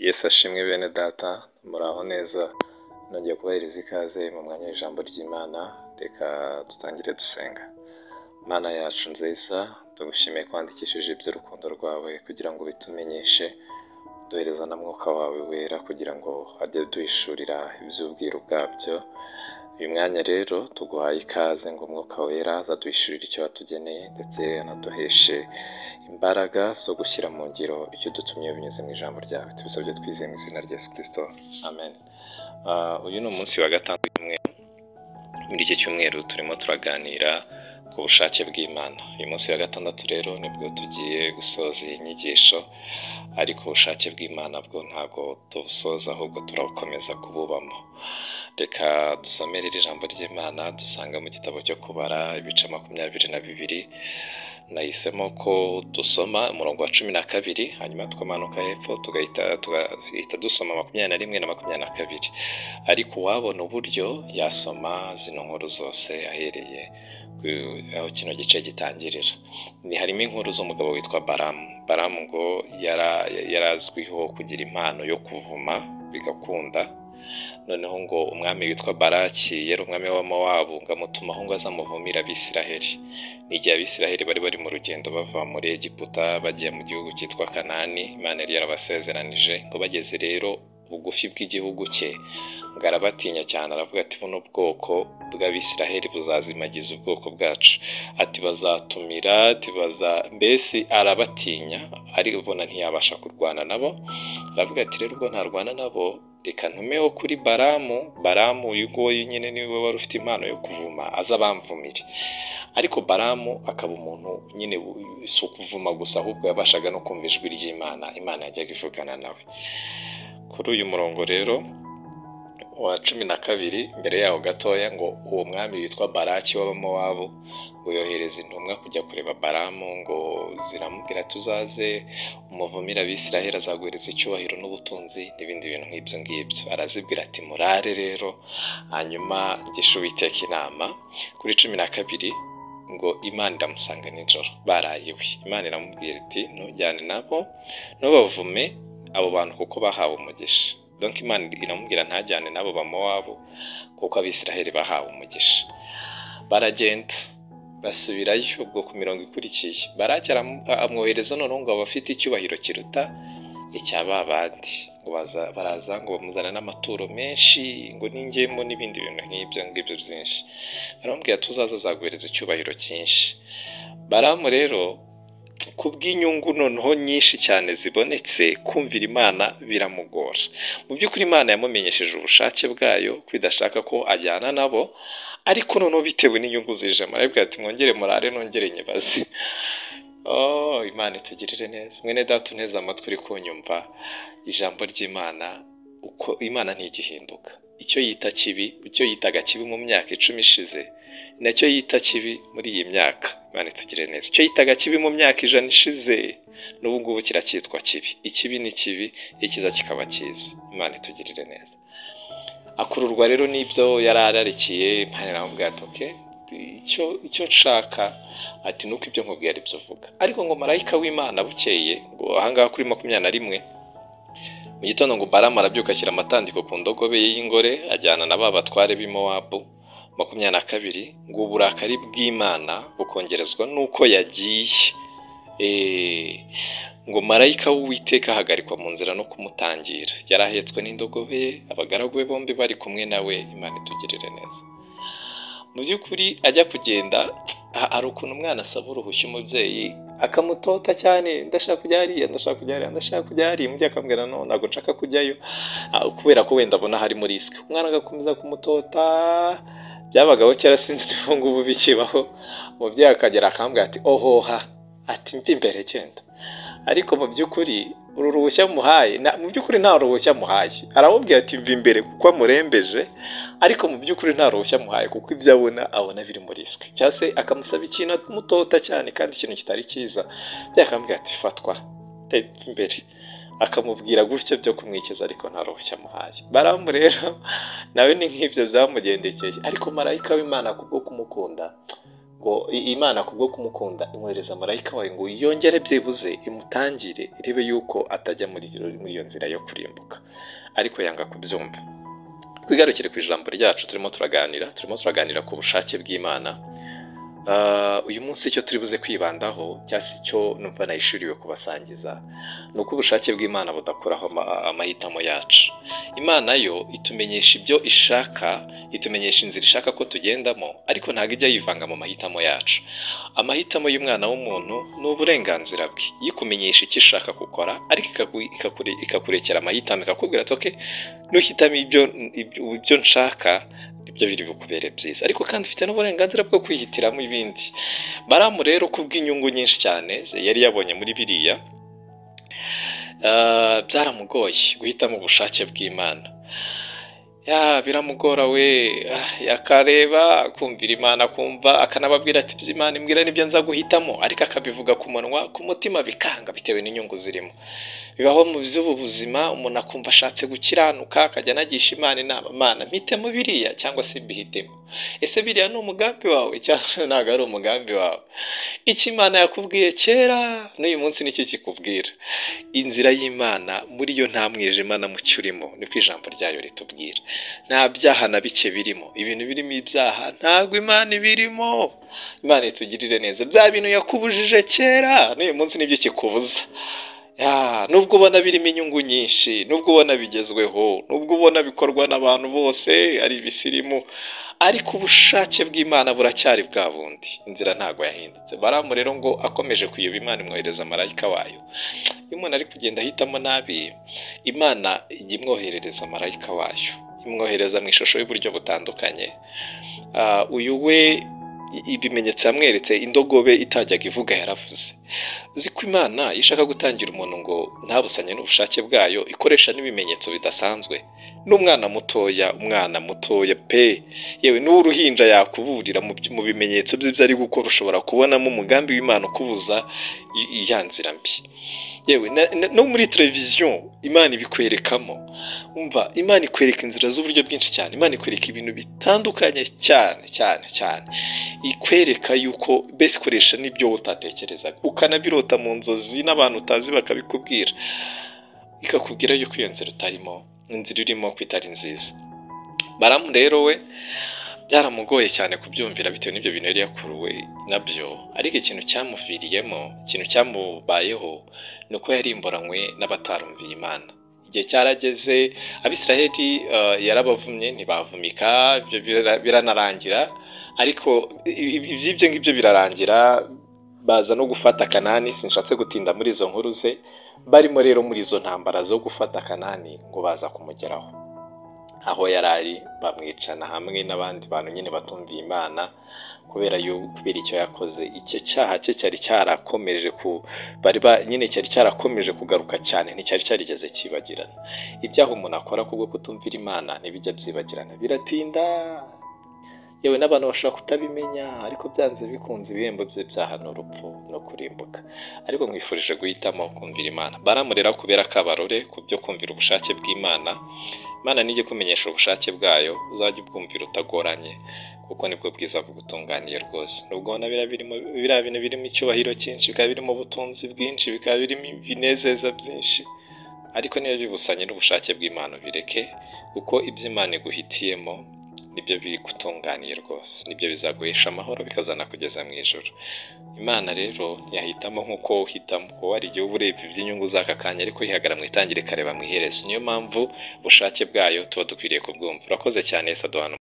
Yesu ashimwe bene data, muraho neza. Nongeye kubahiriza ikaze mu mwanya w'ijambo ry'Imana. Reka dutangire dusenga. Mana yacu nziza, tugushimiye kwandikishije iby'urukundo rwawe kugira ngo bitumenyeshe, duhereza na mwuka wawe wera kugira ngo ajye duhishurira iby'ubwiru bwabyo. Uyu mwanya rero tuguhaye ikaze ngo umwuka wera azaduhishurire icyo watugeneye ndetse anaduheshe imbaraga zo gushyira mu ngiro icyo dutumye binyuze mu ijambo ryawe. Tubisabye twizeye mu izina rya Yesu Kristo. Amen. Uyu ni umunsi wa gatanu w'icyumweru. Muri iki cyumweru turimo turaganira ku bushake bw'Imana. Uyu munsi wa gatandatu rero nibwo tugiye gusoza iyi nyigisho, ariko ubushake bw'Imana bwo ntabwo tubusoza ahubwo turabukomeza kububamo. Reka dusomere iri jambo ry'Imana dusanga mu gitabo cyo kubara ibice 22. Nahisemo ko dusoma umurongo wa 12, hanyuma tukamanuka hepfo tugahita dusoma 21 na 22. Ariko wabona uburyo yasoma zino nkuru zose ahereye aho kino gice gitangirira. Ni harimo inkuru z'umugabo witwa Balamu. Balamu ngo yarazwiho kugira impano yo kuvuma bigakunda. Noneho ngo umwami witwa Baraki yari umwami wa Mowabu, ngo amutumaho ngo azamuvumira Abisiraheli. N'igihe Abisiraheli bari mu rugendo bava muri Egiputa bagiye mu gihugu cyitwa Kanani, Imana yari yarabasezeranije. Ngo bageze rero bugufi bw'igihugu cye, ngo arabatinya cyane, aravuga ati buno bwoko bw'Abisiraheli buzazimagiza ubwoko bwacu, ati bazatumira, ati mbese arabatinya, ariko ubona ntiyabasha kurwana nabo. Aravuga ati rero ubwo ntarwana nabo, reka ntumeho kuri Balamu uyu nguyu nyine niwe wari ufite impano yo kuvuma, aza bamvumire. Ariko Balamu akaba umuntu nyine si ukuvuma gusa, ahubwo yabashaga no kumva ijwi ry'Imana, Imana yajyaga ivugana nawe. Kuri uyu murongo rero wa 12, mbere yaho gatoya, ngo uwo mwami witwa Baraki w'Abamowabu ngo yohereza intumwa kujya kureba Balamu, ngo ziramubwira tuzaze umuvumira Abisiraheli, azaguhereza icyubahiro n'ubutunzi n'ibindi bintu nk'ibyo ngibyo. Arazibwira ati murare rero, hanyuma gisha Uwiteka inama. Kuri 12 ngo Imana iramusanga nijoro, barayiwe. Imana iramubwira iti ntujyane nabo, ntubavume abo bantu kuko bahawe umugisha. Donc Imana iramubwira ntajyane nabo Bamowabu kuko Abisiraheli bahawe umugisha. Baragenda basubirayo ubwo ku mirongo ikurikiye. Baraki amwohereza noneho ngo abafite icyubahiro kiruta icya babandi, ngo baraza ngo bamuzana n'amaturo menshi, ngo n'ingemo n'ibindi bintu nk'ibyo ngibyo byinshi. Baramubwira tuzaza azaguhereza icyubahiro cyinshi. Balamu rero kubw'inyungu noneho nyinshi cyane zibonetse, kumvira Imana biramugora. Mu by'ukuri Imana yamumenyesheje ubushake bwayo kwidashaka ko ajyana nabo, ariko noneho bitewe n'inyungu zije arabwira ati mwongere murare nongere nyibaze. Imana itugirire neza. Mwene data unteze amatwi uri kunyumva, ijambo ry'Imana uko Imana ntigihinduka. Icyo yitaga kibi mu myaka 10 ishize, nacyo yita kibi muri iyi myaka. Imana itugirire neza. Icyo yitaga kibi mu myaka 100 ishize, n'ubu ngubu kiracyitwa kibi. Ikibi ni kibi, ikiza kikaba cyiza. Imana itugirire neza. Akururwa rero n'ibyo yarararikiye. Imana iramubwira ati okay, icyo nshaka ati nuko ibyo nkubwiye ari byo vuga. Ariko ngo marayika w'Imana bukeye, ngo ahangaha kuri 21, mu gitondo ngo Balamu arabyuka ashyira amatandiko ku ndogobe y'ingore, ajyana na ba batware b'i Mowabu. 22, ngo uburakari bw'Imana bukongerezwa nuko yagiye. Ngo marayika w'Uwiteka ahagarikwa mu nzira no kumutangira. Yarahetswe n'indogobe ye, abagaragu be bombi bari kumwe nawe. Imana itugirire neza. Mu by'ukuri ajya kugenda, hari ukuntu umwana asaba uruhushya umubyeyi akamutota cyane, ndashaka kujya hariya, ndashaka kujya hariya, ndashaka kujya hariya. Umubyeyi akamubwira no, ntabwo nshaka kujyayo, kubera ko wenda abona harimo risike. Umwana agakomeza kumutota. Byabagaho kera, sinzi niba ngubu bikibaho. Umubyeyi akagera akamubwira ati ohoha, ati mva imbere genda. Ariko mu by'ukuri uru ruhushya muhaye, mu by'ukuri nta ruhushya muhaye. Aramubwira ati mva imbere kuko amurembeje, ariko mu by'ukuri nta ruhushya muhaye kuko ibyo abona biri muri risike. Cyangwa se akamusaba ikintu amutota cyane kandi ikintu kitari cyiza, byakamubwira ati fatwa imbere, akamubwira gutyo byo kumwikiza, ariko nta ruhushya muhaye. Balamu rero nawe ni nk'ibyo byamugendekeye, ariko marayika w'Imana kubwo kumukunda ngo Imana kubwo kumukunda imwohereza marayika wayo ngo yongere byibuze imutangire irebe yuko atajya muri iyo nzira yo kurimbuka, ariko yanga kubyumva. Twigarukire ku ijambo ryacu turimo turaganira ku bushake bw'Imana. Uyu munsi icyo turi buze kwibandaho cyangwa se icyo numva nayishuriwe kubasangiza ni uko ubushake bw'Imana budakuraho amahitamo yacu. Imana yo itumenyesha ibyo ishaka, itumenyesha inzira ishaka ko tugendamo, ariko ntabwo ijya yivanga mu mahitamo yacu. Amahitamo y'umwana w'umuntu ni uburenganzira bwe, yikumenyesha icyo ishaka gukora, ariko ikakurekera amahitamo, ikakubwira ati okay, nuhitamo ibyo nshaka ibyo biri bukubere byiza, ariko kandi ufite n'uburenganzira bwo kwihitiramo ibindi. Baramu rero kubw'inyungu nyinshi cyane yari yabonye muri biriya, byaramugoye guhitamo ubushake bw'Imana. Biramugora we, yakareba kumvira Imana, kumva akanababwira ati by'Imana imbwira nibyo nza guhitamo, ariko akabivuga ku munwa, ku mutima bikanga bitewe n'inyungu zirimo. Bibaho mu by'ubu buzima umuntu akumva ashatse gukiranuka akajya anagisha Imana inama, Mana mpitemo biriya cyangwa se mbihitemo. Ese biriya ni umugambi wawe cyangwa ntabwo ari umugambi wawe? Icyo Imana yakubwiye kera n'uyu munsi nicyo kikubwira. Inzira y'Imana muri yo nta mwijima na mucyo urimo, niko ijambo ryayo ritubwira. Nta byaha na bike birimo, ibintu birimo ibyaha ntabwo Imana ibirimo. Imana itugirire neza. Bya bintu yakubujije kera n'uyu munsi nibyo kikubuza. Nubwo ubona birimo inyungu nyinshi, nubwo ubona bigezweho, nubwo ubona bikorwa n'abantu bose ari ibisirimu, ariko ubushake bw'Imana buracyari bwa bundi, inzira ntabwo yahindutse. Baramu rero ngo akomeje kuyoba Imana imwohereza marayika wayo. Iyo umuntu ari kugenda ahitamo nabi, Imana imwoherereza marayika wayo, imwohereza mu ishusho y'uburyo butandukanye. Uyu we ibimenyetso yamweretse, indogobe itajyaga ivuga yaravuze. Uzi ko Imana ishaka gutangira umuntu ngo ntabusanye n'ubushake bwayo, ikoresha n'ibimenyetso bidasanzwe. N'umwana mutoya pe, yewe n'uruhinja yakuburira mu bimenyetso by'ibyo ari gukora, ushobora kubonamo umugambi w'Imana ukubuza iya nzira mbi. Yewe no muri televiziyo Imana ibikwerekamo. Umva, Imana ikwereka inzira z'uburyo bwinshi cyane, Imana ikwereka ibintu bitandukanye cyane cyane cyane, ikwereka yuko bese ikoresha n'ibyo utatekerezaga, ukanabirota mu nzozi n'abantu utazi bakabikubwira, ikakubwira yuko iyo nzira utarimo, inzira urimo ko itari nziza. Baramu rero we byaramugoye cyane kubyumvira bitewe n'ibyo bintu yari yakuruwe nabyo, ariko ikintu cyamuviriyemo, ikintu cyamubayeho ni uko yarimburanywe n'abatarumviye Imana. Igihe cyarageze, Abisiraheli yarabavumye ntibavumika, ibyo biranarangira, ariko iby'ibyo ngibyo birarangira, baza no gufata Kanani. Sinshatse gutinda muri izo nkuru ze. Barimo rero muri izo ntambara zo gufata Kanani ngo baza kumugeraho aho yarari, bamwicana hamwe n'abandi bantu nyine batumviye Imana, kubera icyo yakoze. Icyo cyaha cye cyari cyarakomeje nyine cyari cyarakomeje kugaruka cyane, nticyari cyarigeze kibagirana. Ibyaha umuntu akora kubwo kutumvira Imana ntibijya byibagirana, biratinda. Yewe n'abantu bashobora kutabimenya, ariko byanze bikunze ibihembo by'ibyaha ni urupfu no kurimbuka. Ariko mwifurije guhitamo kumvira Imana. Baramurera kubera akabarore ku byo kumvira ubushake bw'Imana. Imana nijye kumenyesha ubushake bwayo, uzajya ubwumvira utagoranye, kuko nibwo bwiza bugutunganiye rwose. Nubwo ubona biriya bintu birimo icyubahiro cyinshi, bikaba birimo ubutunzi bwinshi, bikaba birimo ibinezeza byinshi, ariko niyo bibusanye n'ubushake bw'Imana bireke, kuko ibyo Imana iguhitiyemo nibyo bigutunganiye rwose, nibyo bizaguhesha amahoro, bikazana kugeza mu ijoro. Imana rero ntiyahitamo nk'uko uhitamo, kuko hari igihe uba ureba iby'inyungu z'aka kanya, ariko yihagara mu itangire ikareba mu iherezo. Niyo mpamvu ubushake bwayo tuba dukwiriye kubwumva. Urakoze cyane, Yesu aduhana